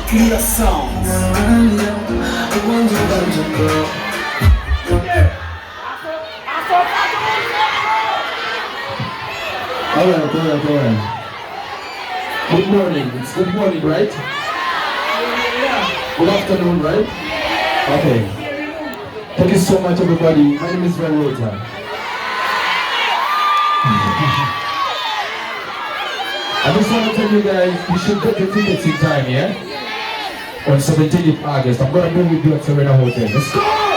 Clear sound. Alright. Good morning. It's good morning, right? Good afternoon, right? Okay. Thank you so much, everybody. My name is Rota. I just want to tell you guys, you should get your tickets in time, yeah? On 17th of August, I'm gonna be with you at Serena Hotel. Let's go!